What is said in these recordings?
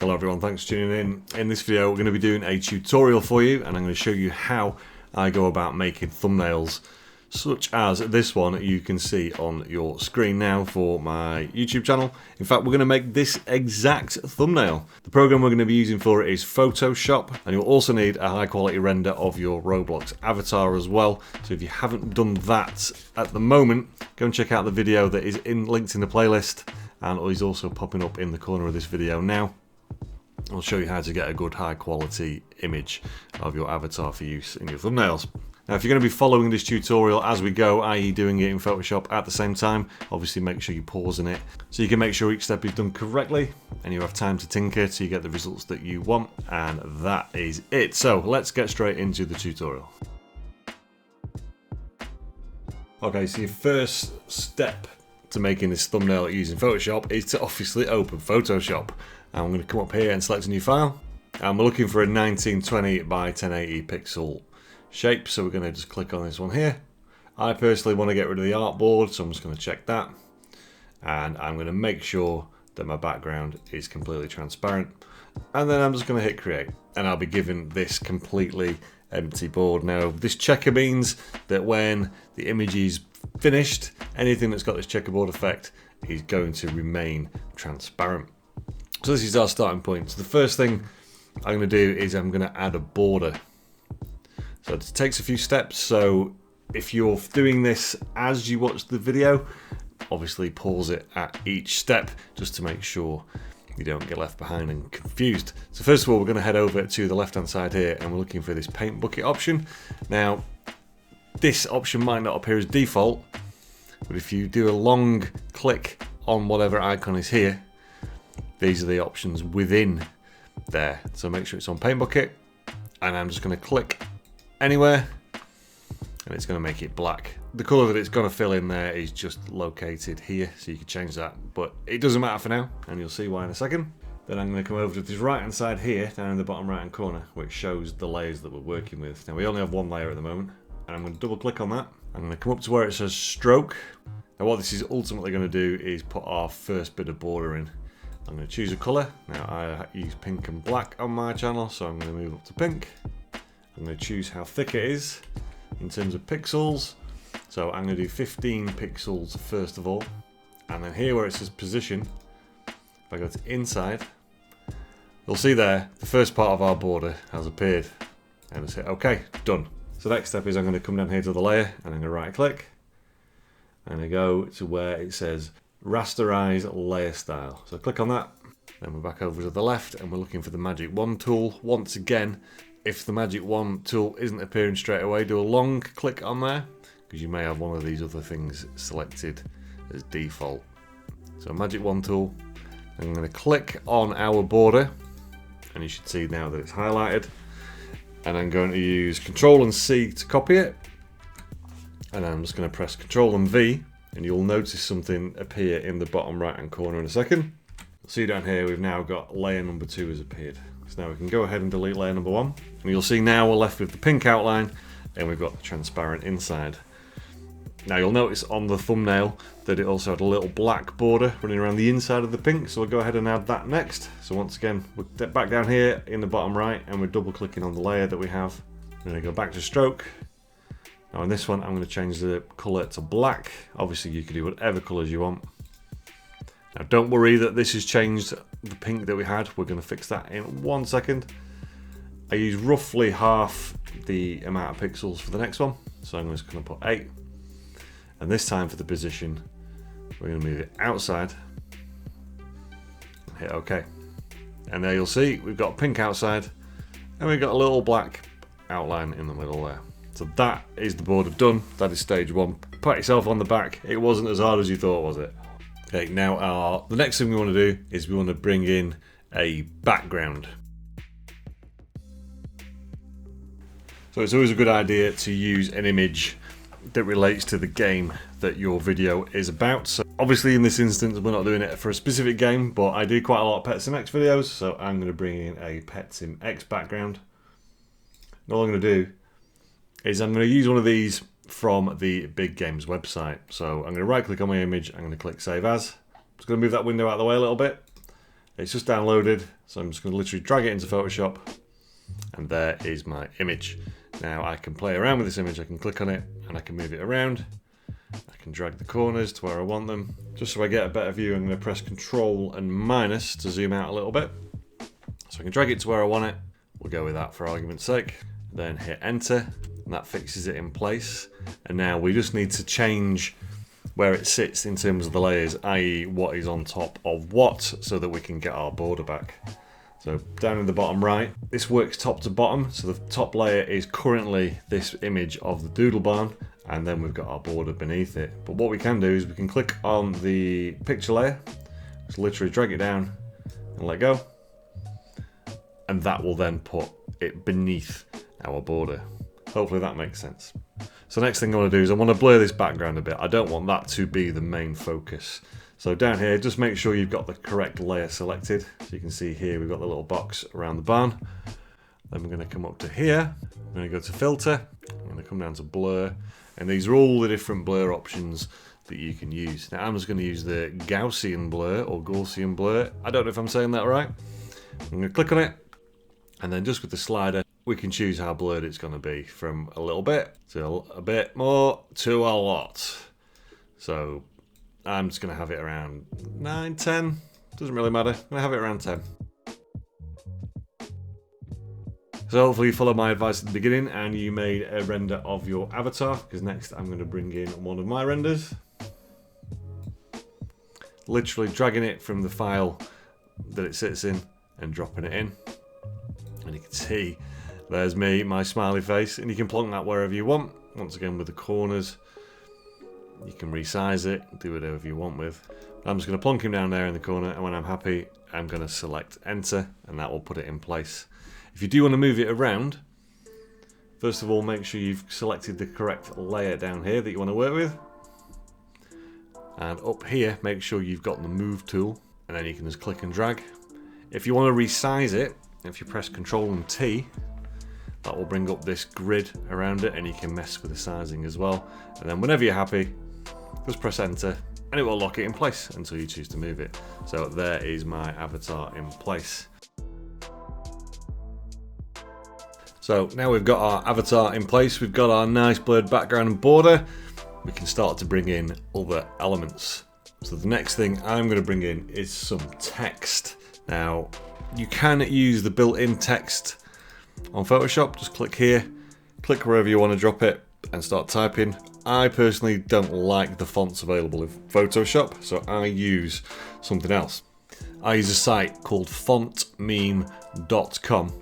Hello everyone, thanks for tuning in. In this video we're going to be doing a tutorial for you, and I'm going to show you how I go about making thumbnails such as this one you can see on your screen now for my YouTube channel. In fact, we're going to make this exact thumbnail. The program we're going to be using for it is Photoshop, and you'll also need a high quality render of your Roblox avatar as well. So if you haven't done that at the moment, go and check out the video that is linked in the playlist, and is also popping up in the corner of this video now. I'll show you how to get a good high quality image of your avatar for use in your thumbnails. Now if you're going to be following this tutorial as we go, i.e. doing it in Photoshop at the same time, obviously make sure you're pausing it so you can make sure each step is done correctly and you have time to tinker so you get the results that you want, and that is it. So let's get straight into the tutorial. Okay, so your first step to making this thumbnail using Photoshop is to obviously open Photoshop. I'm going to come up here and select a new file, and we're looking for a 1920 by 1080 pixel shape, so we're going to just click on this one here. I personally want to get rid of the artboard, so I'm just going to check that, and I'm going to make sure that my background is completely transparent, and then I'm just going to hit create, and I'll be given this completely empty board. Now this checker means that when the image is finished, anything that's got this checkerboard effect is going to remain transparent. So this is our starting point. So the first thing I'm going to do is I'm going to add a border. So it takes a few steps. So if you're doing this as you watch the video, obviously pause it at each step just to make sure you don't get left behind and confused. So first of all, we're going to head over to the left hand side here, and we're looking for this paint bucket option. Now this option might not appear as default, but if you do a long click on whatever icon is here, these are the options within there. So make sure it's on paint bucket, and I'm just going to click anywhere and it's going to make it black. The colour that it's going to fill in there is just located here, so you can change that, but it doesn't matter for now, and you'll see why in a second. Then I'm going to come over to this right hand side here, down in the bottom right hand corner, which shows the layers that we're working with. Now we only have one layer at the moment, and I'm going to double click on that. I'm going to come up to where it says stroke. Now what this is ultimately going to do is put our first bit of border in. I'm going to choose a colour. Now I use pink and black on my channel, so I'm going to move up to pink. I'm going to choose how thick it is in terms of pixels. So I'm going to do 15 pixels first of all. And then here where it says position, if I go to inside, you'll see there the first part of our border has appeared. And just hit OK, done. So the next step is I'm going to come down here to the layer, and I'm going to right click. I'm going to go to where it says rasterize layer style. So click on that, then we're back over to the left, and we're looking for the magic wand tool. Once again, if the magic wand tool isn't appearing straight away, do a long click on there, because you may have one of these other things selected as default. So magic wand tool, I'm going to click on our border, and you should see now that it's highlighted, and I'm going to use Control and C to copy it, and I'm just going to press Control and V, and you'll notice something appear in the bottom right hand corner in a second. See down here we've now got layer number 2 has appeared. So now we can go ahead and delete layer number 1, and you'll see now we're left with the pink outline and we've got the transparent inside. Now you'll notice on the thumbnail that it also had a little black border running around the inside of the pink, so we'll go ahead and add that next. So once again, we're back down here in the bottom right, and we're double clicking on the layer that we have. I'm going to go back to stroke. Now in this one, I'm going to change the colour to black. Obviously you can do whatever colours you want. Now don't worry that this has changed the pink that we had. We're going to fix that in 1 second. I use roughly half the amount of pixels for the next one. So I'm just going to put 8. And this time for the position, we're going to move it outside. And hit OK. And there you'll see we've got pink outside, and we've got a little black outline in the middle there. So that is the border done. That is stage 1. Pat yourself on the back. It wasn't as hard as you thought, was it? Okay, now the next thing we want to do is we want to bring in a background. So it's always a good idea to use an image that relates to the game that your video is about. So obviously in this instance we're not doing it for a specific game, but I do quite a lot of Pet Sim X videos, so I'm going to bring in a Pet Sim X background. And all I'm going to do is I'm going to use one of these from the Big Games website. So I'm going to right click on my image, I'm going to click Save As. I'm just going to move that window out of the way a little bit. It's just downloaded, so I'm just going to literally drag it into Photoshop, and there is my image. Now I can play around with this image. I can click on it and I can move it around. I can drag the corners to where I want them. Just so I get a better view, I'm going to press Control and minus to zoom out a little bit. So I can drag it to where I want it. We'll go with that for argument's sake. Then hit enter, and that fixes it in place. And now we just need to change where it sits in terms of the layers, i.e. what is on top of what, so that we can get our border back. So down in the bottom right, this works top to bottom. So the top layer is currently this image of the doodle barn, and then we've got our border beneath it. But what we can do is we can click on the picture layer, just literally drag it down and let go. And that will then put it beneath our border. Hopefully that makes sense. So next thing I want to do is I want to blur this background a bit. I don't want that to be the main focus. So down here, just make sure you've got the correct layer selected. So you can see here, we've got the little box around the barn. Then we're going to come up to here. I'm going to go to filter. I'm going to come down to blur. And these are all the different blur options that you can use. Now I'm just going to use the Gaussian blur or Gaussian blur. I don't know if I'm saying that right. I'm going to click on it. And then just with the slider, we can choose how blurred it's going to be, from a little bit to a bit more to a lot. So I'm just going to have it around 9, 10. Doesn't really matter. I'm going to have it around 10. So hopefully you followed my advice at the beginning and you made a render of your avatar, because next I'm going to bring in one of my renders. Literally dragging it from the file that it sits in and dropping it in. And you can see there's me, my smiley face, and you can plonk that wherever you want. Once again with the corners, you can resize it, do whatever you want with. I'm just going to plonk him down there in the corner, and when I'm happy, I'm going to select enter, and that will put it in place. If you do want to move it around, first of all, make sure you've selected the correct layer down here that you want to work with. And up here, make sure you've got the move tool, and then you can just click and drag. If you want to resize it, if you press Control and T, that will bring up this grid around it, and you can mess with the sizing as well. And then whenever you're happy, just press enter and it will lock it in place until you choose to move it. So there is my avatar in place. So now we've got our avatar in place, we've got our nice blurred background and border, we can start to bring in other elements. So the next thing I'm going to bring in is some text. Now you can use the built-in text on Photoshop. Just click here, click wherever you want to drop it and start typing. I personally don't like the fonts available in Photoshop, so I use something else. I use a site called fontmeme.com,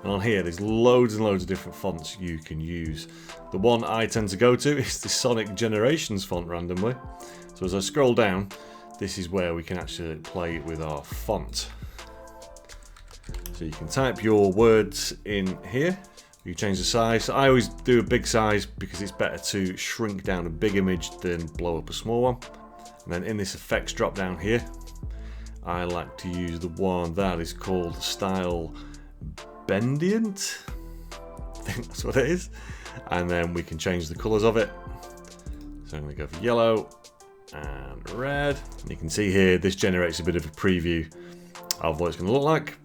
and on here there's loads and loads of different fonts you can use. The one I tend to go to is the Sonic Generations font randomly. So as I scroll down, this is where we can actually play with our font. So you can type your words in here. You change the size. So I always do a big size because it's better to shrink down a big image than blow up a small one. And then in this effects drop down here, I like to use the one that is called Style Bendient. I think that's what it is. And then we can change the colors of it. So I'm going to go for yellow and red. And you can see here, this generates a bit of a preview of what it's going to look like.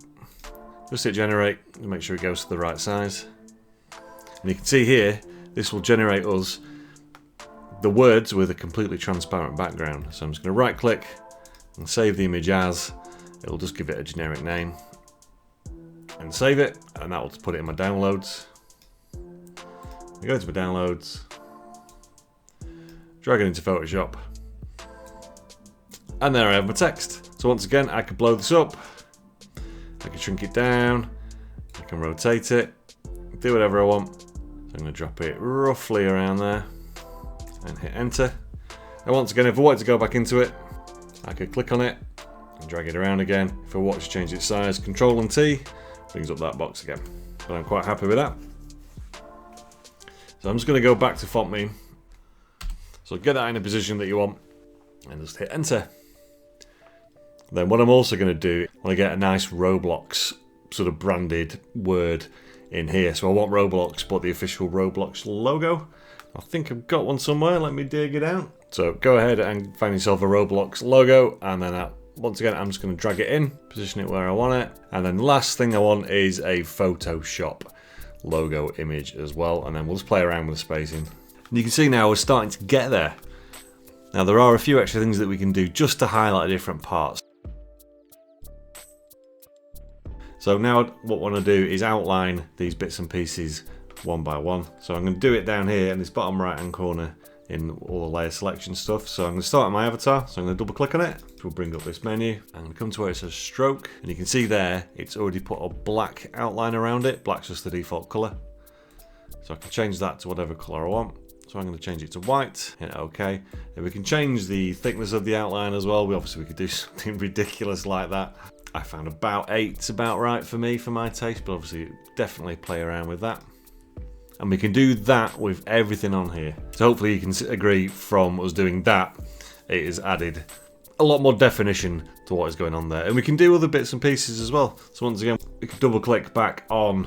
Just hit generate and make sure it goes to the right size. And you can see here, this will generate us the words with a completely transparent background. So I'm just going to right click and save the image as. It'll just give it a generic name. And save it, and that will put it in my downloads. I go into my downloads, drag it into Photoshop, and there I have my text. So once again, I can blow this up. I can shrink it down, I can rotate it, do whatever I want. So I'm going to drop it roughly around there and hit enter. And once again, if I wanted to go back into it, I could click on it and drag it around again. If I want to change its size, Control and T brings up that box again. But I'm quite happy with that. So I'm just going to go back to font meme. So get that in a position that you want and just hit enter. Then what I'm also going to do, I want to get a nice Roblox sort of branded word in here. So I want Roblox, but the official Roblox logo. I think I've got one somewhere. Let me dig it out. So go ahead and find yourself a Roblox logo, and then that once again, I'm just going to drag it in, position it where I want it. And then the last thing I want is a Photoshop logo image as well. And then we'll just play around with the spacing. And you can see now we're starting to get there. Now there are a few extra things that we can do just to highlight different parts. So now what I want to do is outline these bits and pieces one by one. So I'm going to do it down here in this bottom right hand corner in all the layer selection stuff. So I'm going to start at my avatar, so I'm going to double click on it, which will bring up this menu. I'm going to come to where it says stroke, and you can see there it's already put a black outline around it. Black's just the default colour. So I can change that to whatever colour I want. So I'm going to change it to white, hit OK. And we can change the thickness of the outline as well. We could do something ridiculous like that. I found about 8's about right for me, for my taste, but obviously definitely play around with that. And we can do that with everything on here. So hopefully you can agree from us doing that, it has added a lot more definition to what is going on there. And we can do other bits and pieces as well. So once again, we can double click back on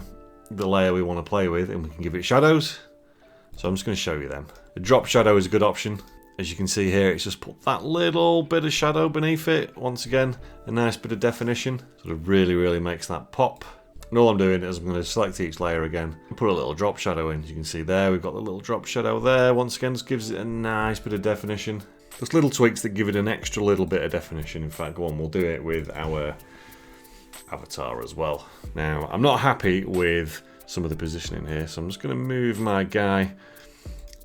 the layer we want to play with and we can give it shadows. So I'm just going to show you them. The drop shadow is a good option. As you can see here, it's just put that little bit of shadow beneath it. Once again, a nice bit of definition. Sort of really makes that pop. And all I'm doing is I'm going to select each layer again and put a little drop shadow in. As you can see there, we've got the little drop shadow there. Once again, just gives it a nice bit of definition. Just little tweaks that give it an extra little bit of definition. In fact, go on, we'll do it with our avatar as well. Now, I'm not happy with some of the positioning here, so I'm just going to move my guy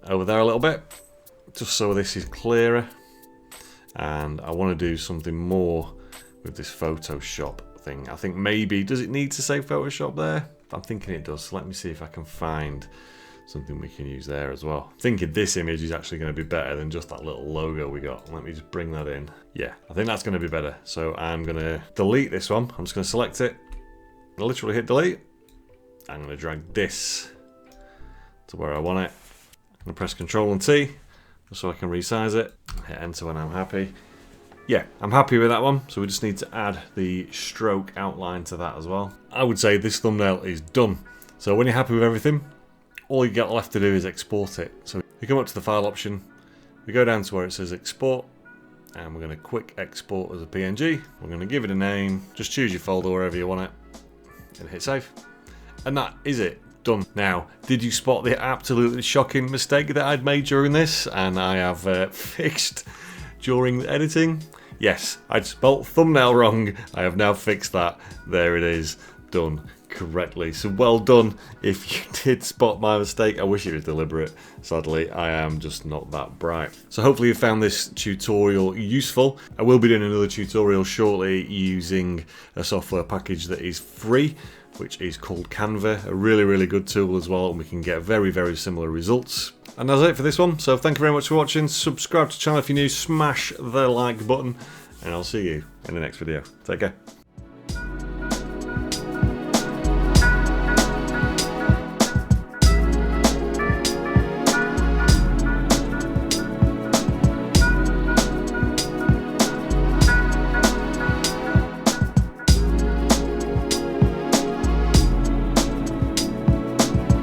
over there a little bit, just so this is clearer. And I want to do something more with this Photoshop thing. I think maybe, does it need to say Photoshop there? I'm thinking it does, so let me see if I can find something we can use there as well. I'm thinking this image is actually going to be better than just that little logo we got. Let me just bring that in. Yeah, I think that's going to be better. So I'm going to delete this one. I'm just going to select it, literally hit delete. I'm going to drag this to where I want it. I'm going to press Ctrl and T just so I can resize it. Hit enter when I'm happy. Yeah, I'm happy with that one. So we just need to add the stroke outline to that as well. I would say this thumbnail is done. So when you're happy with everything, all you got left to do is export it. So you come up to the file option, we go down to where it says export, and we're going to quick export as a PNG. We're going to give it a name, just choose your folder wherever you want it, and hit save. And that is it. Done. Now, did you spot the absolutely shocking mistake that I'd made during this and I have fixed during the editing? Yes, I'd spelt thumbnail wrong. I have now fixed that. There it is, done correctly. So well done if you did spot my mistake. I wish it was deliberate. Sadly, I am just not that bright. So hopefully you found this tutorial useful. I will be doing another tutorial shortly using a software package that is free, which is called Canva, a really good tool as well, and we can get very similar results. And that's it for this one, so thank you very much for watching. Subscribe to the channel if you're new, smash the like button, and I'll see you in the next video. Take care.